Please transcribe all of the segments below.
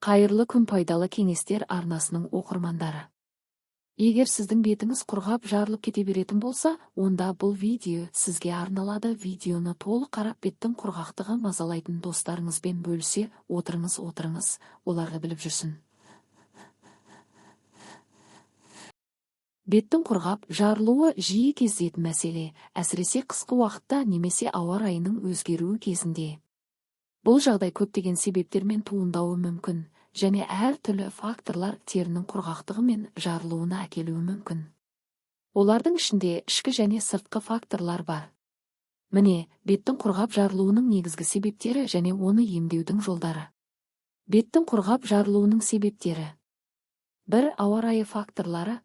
Қайырлы күн, пайдалы кеңестер арнасының оқырмандары. Егер сіздің бетіңіз құрғап жарылып кете беретін болса, онда бұл видео сізге арналады. Видеоны толық қарап беттің құрғақтығы мазалайтын достарыңызбен бөлісе отырыңыз, оларға біліп жүрсін. Беттің құрғап жарылуы жиі кездесетін мәселе, әсіресе қысқы уақытта немесе ауа райының өзгеруі кезінде. Бұл жағдай көптеген себептермен туындауы мүмкін, және әртүрлі факторлар терінің құрғақтығы мен жарылуына әкелуі мүмкін. Олардың ішінде ішкі және сыртқы факторлар бар. Міне, беттің құрғап жарылуының негізгі себептері және оны емдеудің жолдары. Беттің құрғап жарылуының себептері. 1. Ауа райы факторлары.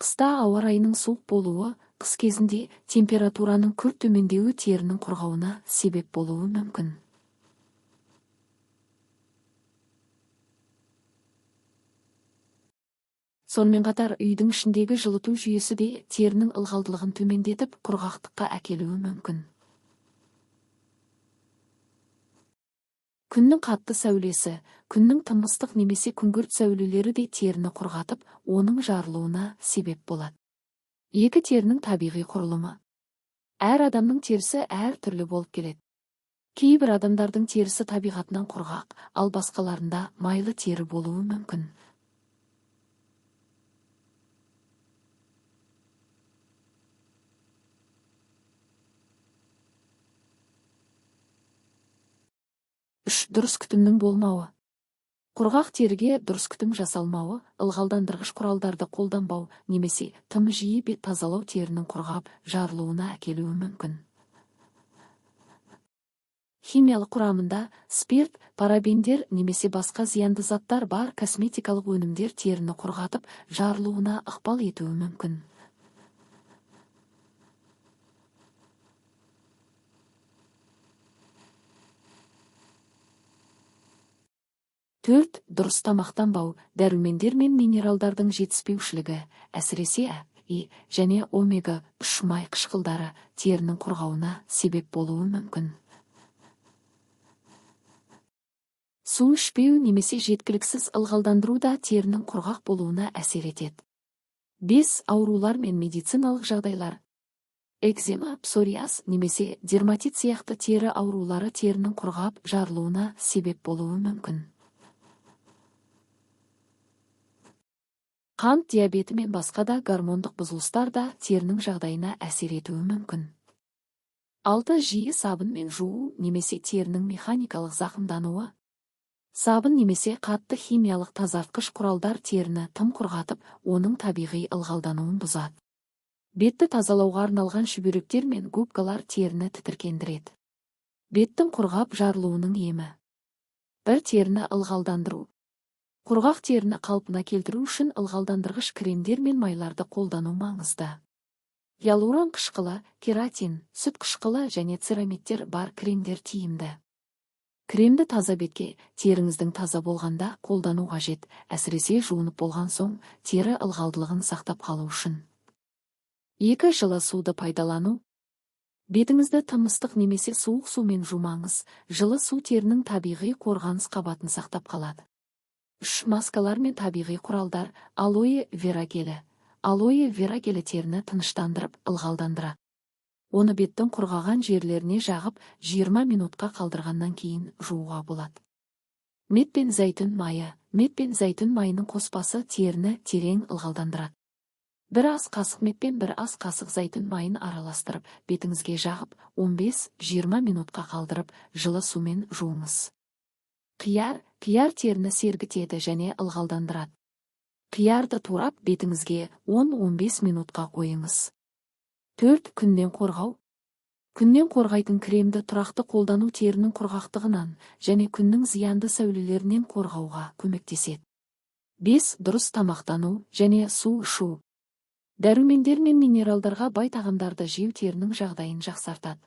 Қыста ауа райының суық болуы, қыс кезінде температураның күрт төмендеуі терінің құрғауына себеп болуы мүмкін. Сонымен қатар үйдің ішіндегі жылыту жүйесі де терінің ылғалдылығын төмендетіп, құрғақтыққа әкелуі мүмкін. Күннің қатты сәулесі, күннің тымыстық немесе күңгірт сәулелері де теріні құрғатып, оның жарылуына себеп болады. 2. Терінің табиғи құрылымы. Әр адамның терісі әр түрлі болып келеді. Кейбір адамдардың терісі табиғатынан құрғақ, ал басқаларында майлы тері болуы мүмкін. Дұрыс күтімнің болмауы. Құрғақ теріге дұрыс күтім жасалмауы, ылғалдандырғыш құралдарды қолданбау немесе тым жиі бет тазалау терінің құрғап жарылуына әкелуі мүмкін. Химиялық құрамында спирт, парабендер немесе басқа зиянды заттар бар косметикалық өнімдер теріні құрғатып, жарылуына ықпал етуі мүмкін. Дұрыс тамақтанбау, дәрумендер мен минералдардың жетіспеушілігі, әсіресе И және омега-3 май қышқылдары терінің құрғауына себеп болуы мүмкін. Су ішпеу немесе жеткіліксіз ылғалдандыру да терінің құрғақ болуына әсер етеді. 5. Аурулар мен медициналық жағдайлар. Экзема, псориаз немесе дерматит сияқты тері аурулары терінің құрғап жарылуына себеп болуы мүмкін. Қант диабеті мен басқа да гормондық бұзылыстар да терінің жағдайына әсер етуі мүмкін. 6. Жиі сабынмен жуу немесе терінің механикалық зақымдануы. Сабын немесе қатты химиялық тазартқыш құралдар теріні тым құрғатып, оның табиғи ылғалдануын бұзады. Бетті тазалауға арналған шүберектер мен губкалар теріні тітіркендіреді. Беттің құрғап жарылуының емі. 1. Теріні ылғалдандыру. Құрғақ теріні қалпына келтіру үшін ылғалдандырғыш кремдер мен майларды қолдану маңызды. Гиалурон қышқылы, кератин, сүт қышқылы және церамидтер бар кремдер тиімді. Кремді таза бетке, теріңіздің таза болғанда қолдану қажет, әсіресе жуынып болған соң тері ылғалдылығын сақтап қалу үшін. 2. Жылы суды пайдалану. Бетіңізді тымыстық немесе суық сумен жумаңыз, жылы су терінің табиғи қорғаныс қабатын сақтап қалады. 3. Маскалар мен табиғи құралдар. Алоэ вера гелі. Алоэ вера гелі теріні тыныштандырып, ылғалдандырады. Оны беттің құрғаған жерлеріне жағып, 20 минутқа қалдырғаннан кейін жууға болады. Мед пен зәйтүн майы. Мед пен зәйтүн майының қоспасы теріні терең ылғалдандырады. 1 ас қасық мед пен 1 ас қасық зәйтүн майын араластырып, бетіңізге жағып, 15-20 минутқа қалдырып, жылы сумен жуыңыз. Қияр теріні сергітеді және ылғалдандырады. Қиярды турап бетіңізге 10-15 минутқа қойыңыз. 4. Күннен қорғау. Күннен қорғайтын кремді тұрақты қолдану терінің құрғақтығынан және күннің зиянды сәулелерінен қорғауға көмектеседі. 5. Дұрыс тамақтану және су ішу. Дәрумендер мен минералдарға бай тағамдарды жеу терінің жағдайын жақсартады.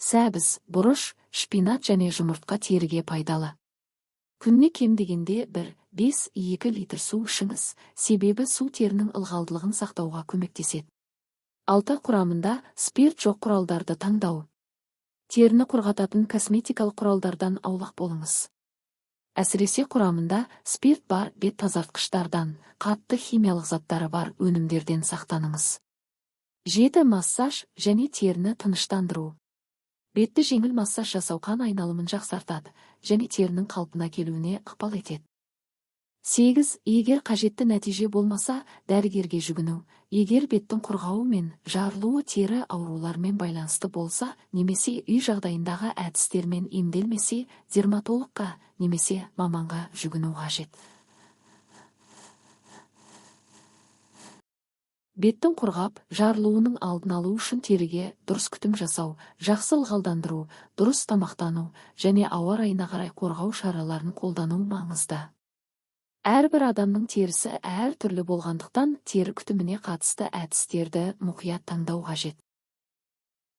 Сәбіз, бұрыш, шпинат және жұмыртқа теріге пайдалы. Күнне кем дегенде 1-5-2 литр су ішіңіз, себебі су терінің ылғалдылығын сақтауға көмектеседі. 6. Құрамында спирт жоқ құралдарды таңдау. Теріні құрғататын косметикалық құралдардан аулақ болыңыз. Әсіресе құрамында спирт бар бет тазартқыштардан, қатты химиялық заттары бар өнімдерден сақтаныңыз. 7. Массаж және теріні тыныштандыру. Бетті жеңіл массаж жасау қан айналымын жақсартады және терінің қалпына келуіне ықпал етеді. 8. Егер қажетті нәтиже болмаса, дәрігерге жүгіну. Егер беттің құрғауы мен жарылуы тері аурулармен байланысты болса, немесе үй жағдайындағы әдістермен емделмесе, дерматологқа немесе маманға жүгіну қажет. Беттің құрғап, жарылуының алдын алу үшін теріге дұрыс күтім жасау, жақсы ылғалдандыру, дұрыс тамақтану және ауа райына қарай қорғау шараларын қолдану маңызды. Әрбір адамның терісі әр түрлі болғандықтан, тері күтіміне қатысты әдістерді мұқият таңдау қажет.